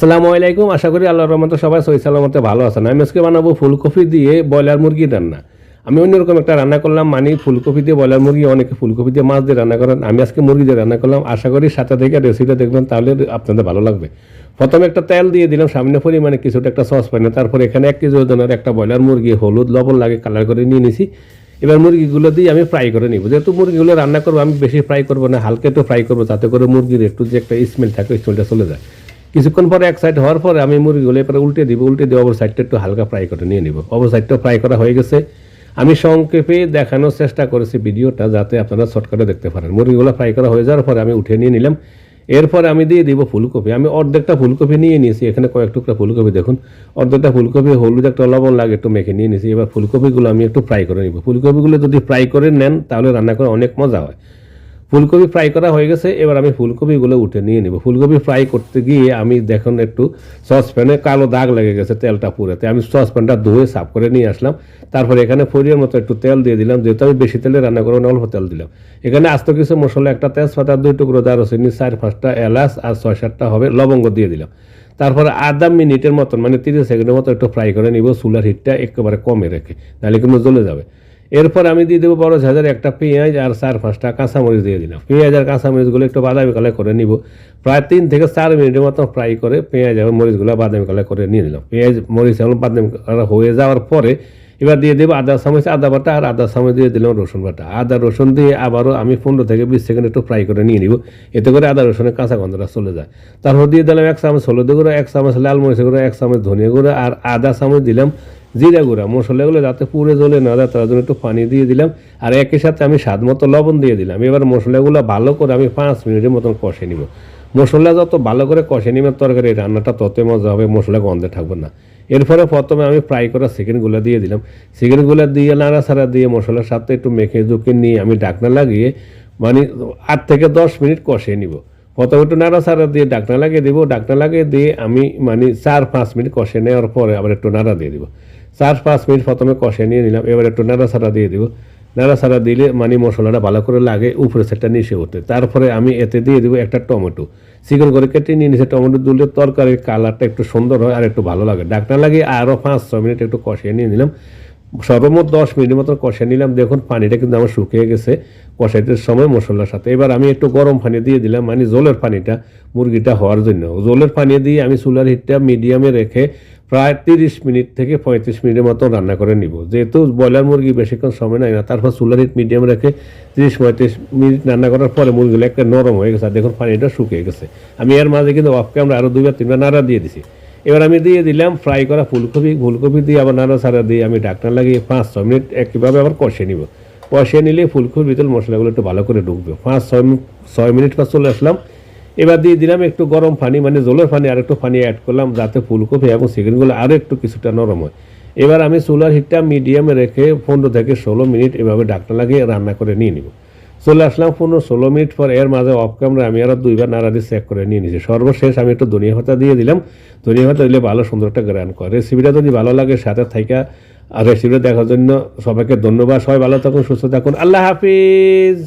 আসসালামু আলাইকুম। আশা করি আল্লাহর রহমতে সবাই সহি সালামতে ভালো আছেন। আমি আজকে বানাবো ফুলকপি দিয়ে ব্রয়লার মুরগি রান্না। আমি অন্যরকম একটা রান্না করলাম, মানে ফুলকপি দিয়ে ব্রয়লার মুরগি, অনেকে ফুলকপি দিয়ে মাছ দিয়ে রান্না করেন। আমি আজকে মুরগি দিয়ে রান্না করলাম। আশা করি সাথে থেকে রেসিপিটা দেখবেন, তাহলে আপনাদের ভালো লাগবে। প্রথমে একটা তেল দিয়ে দিলাম সামান্য পরিমাণে, কিছুটা একটা সস প্যানে। তারপর এখানে 1 কেজি ওজনের একটা ব্রয়লার মুরগি হলুদ লবণ লাগে কালার করে নিয়ে নিছি। এবার মুরগিগুলো দিয়ে আমি ফ্রাই করে নিব। যেহেতু মুরগিগুলো রান্না করবো, আমি বেশি ফ্রাই করবো না, হালকা একটু ফ্রাই করবো, যাতে করে মুরগির একটু যে একটা স্মেল থাকে, স্মেলটা চলে যায়। কিছুক্ষণ পরে এক সাইড হওয়ার পরে আমি মুরগিগুলো এরপরে উল্টে দিব। উল্টে দিয়ে অপর সাইডটা একটু হালকা ফ্রাই করে নিয়ে নিব। অপর সাইডটা ফ্রাই করা হয়ে গেছে। আমি সংক্ষেপে দেখানোর চেষ্টা করেছি ভিডিওটা, যাতে আপনারা শর্টকাটে দেখতে পারেন। মুরগিগুলো ফ্রাই করা হয়ে যাওয়ার পরে আমি উঠে নিয়ে নিলাম। এরপরে আমি দিয়ে দিব ফুলকপি। আমি অর্ধেকটা ফুলকপি নিয়ে নিয়েছি। এখানে কয়েক টুকরা ফুলকপি দেখুন। অর্ধেকটা ফুলকপি হলুদ একটা লবণ লাগে একটু মেখে নিয়ে নিয়েছি। এবার ফুলকপিগুলো আমি একটু ফ্রাই করে নিব। ফুলকপিগুলো যদি ফ্রাই করে নেন তাহলে রান্না করে অনেক মজা হয়। ফুলকপি ফ্রাই করা হয়ে গেছে। এবার আমি ফুলকপিগুলো উঠে নিয়ে নেব। ফুলকপি ফ্রাই করতে গিয়ে আমি দেখুন একটু সসপ্যানে কালো দাগ লেগে গেছে তেলটা পুরোতে। আমি সসপ্যানটা ধুয়ে সাফ করে নিয়ে আসলাম। তারপরে এখানে পরিমাণ মতো একটু তেল দিয়ে দিলাম। যেহেতু আমি বেশি তেলে রান্না করবো না, অল্প তেল দিলাম। এখানে আস্ত কিছু মশলা, একটা তেজপাতা, 2 টুকরো দারুচিনি, 4-5টা এলাচ আর 6-7টা হবে লবঙ্গ দিয়ে দিলাম। তারপরে আধা মিনিটের মতন, মানে 30 সেকেন্ডের মতো একটু ফ্রাই করে নিব, চুলার হিটটা একেবারে কমে রেখে, নাহলে কিন্তু জ্বলে যাবে। এরপর আমি দিয়ে দেবো বড় ঝাঁঝের একটা পেঁয়াজ আর 4-5টা কাঁচামরিচ দিয়ে দিলাম। পেঁয়াজ আর কাঁচামরিচগুলো একটু বাদামি কালার করে নিব। প্রায় 3 থেকে 4 মিনিটের মতো ফ্রাই করে পেঁয়াজ এবং মরিচগুলো বাদামি কালার করে নিয়ে নিলাম। পেঁয়াজ মরিচ এবং বাদামি কালার হয়ে যাওয়ার পরে এবার দিয়ে দেবো আদা চামচ আদা বাটা, আর আদা চামচ দিয়ে দিলাম রসুন বাটা। আদা রসুন দিয়ে আবারও আমি 15 থেকে 20 সেকেন্ড একটু ফ্রাই করে নিয়ে নিব, এতে করে আদা রসুনের কাঁচা গন্ধটা চলে যায়। তারপর দিয়ে দিলাম 1 চামচ হলুদ গুঁড়ো, 1 চামচ লাল মরিচের গুঁড়ো, 1 চামচ ধনিয়া গুঁড়ো আর আধা চামচ দিলাম জিরা গুঁড়া। মশলাগুলো যাতে পুড়ে জ্বলে না যায় তার জন্য একটু পানি দিয়ে দিলাম। আর একই সাথে আমি স্বাদ মতো লবণ দিয়ে দিলাম। এবার মশলাগুলো ভালো করে আমি 5 মিনিটের মতন কষে নিব। মশলা যত ভালো করে কষে নিবেন তরকারি রান্নাটা তত মজা হবে, মশলা গন্ধে থাকবে না। এরপরে প্রথমে আমি ফ্রাই করা চিকেনগুলো দিয়ে দিলাম। চিকেনগুলো দিয়ে নাড়াচাড়া দিয়ে মশলার সাথে একটু মেখে ঝুঁকে নিয়ে আমি ঢাকনা লাগিয়ে মানে 8 থেকে 10 মিনিট কষিয়ে নিব। প্রথমে একটু নাড়াচাড়া দিয়ে ঢাকনা লাগিয়ে দিব। ঢাকনা লাগিয়ে দিয়ে আমি 4-5 মিনিট কষে নেওয়ার পরে আবার একটু নাড়া দিয়ে দিব। 4-5 মিনিট প্রথমে কষে নিয়ে নিলাম। এবার একটু নাড়াচাড়া দিয়ে দিব। নাড়াচাড়া দিলে মশলাটা ভালো করে লাগে, উপরে সেটা নিচে ওঠে। তারপরে আমি এতে দিয়ে দিব একটা টমেটো, চিকন করে কেটে নিয়ে নিচে। টমেটো দিলে তরকারির কালারটা একটু সুন্দর হয় আর একটু ভালো লাগে। ঢাকনা লাগিয়ে আরও 5-6 মিনিট একটু কষিয়ে নিয়ে নিলাম। সর্বমোট 10 মিনিটের মতো কষিয়ে নিলাম। দেখুন পানিটা কিন্তু আমার শুকিয়ে গেছে কষাইতে সময় মশলার সাথে। এবার আমি একটু গরম পানি দিয়ে দিলাম, মানে জলের পানিটা মুরগিটা হওয়ার জন্য। জলের পানি দিয়ে আমি চুলার হিটটা মিডিয়ামে রেখে প্রায় 30 মিনিট থেকে 35 মিনিটের মতো রান্না করে নিব। যেহেতু ব্রয়লার মুরগি বেশিক্ষণ সময় নেয় না, তারপর চুলার হিট মিডিয়াম রেখে 30-35 মিনিট রান্না করার পরে মুরগিগুলো একটা নরম হয়ে গেছে। আর দেখুন পানিটা শুকিয়ে গেছে। আমি এর মাঝে কিন্তু অফ ক্যামেরা আরও 2-3বার নাড়া দিয়ে দিছি। এবার আমি দিয়ে দিলাম ফ্রাই করা ফুলকপি দিয়ে আবার নাড়াচাড়া দিয়ে আমি ঢাকনা লাগিয়ে 5-6 মিনিট একইভাবে আবার কষিয়ে নিব। কষিয়ে নিলে ফুলকপির ভিতরে মশলাগুলো একটু ভালো করে ঢুকবে। 5-6 মিনিট পর চলে আসলাম। এবার দিয়ে দিলাম একটু গরম পানি, মানে জলের পানি, আর একটু পানি অ্যাড করলাম যাতে ফুলকপি এবং চিকেনগুলো আরও একটু কিছুটা নরম হয়। এবার আমি চুলার হিটটা মিডিয়ামে রেখে 15 থেকে 16 মিনিট এভাবে ঢাকনা লাগিয়ে রান্না করে নিয়ে নিব। চলে আসলাম 15-16 মিনিট পর। এর মাঝে অফ ক্যামেরা আমি আরও 2বার নাড়া দিয়ে চেক করে নিয়ে নিয়েছি। সর্বশেষ আমি একটু ধনিয়া পাতা দিয়ে দিলাম। ধনিয়া পাতা দিলে ভালো সুন্দর একটা গ্রান করে। রেসিপিটা যদি ভালো লাগে সাথে থাইকা আর রেসিপিটা দেখার জন্য সবাইকে ধন্যবাদ। সবাই ভালো থাকুন, সুস্থ থাকুন। আল্লাহ হাফিজ।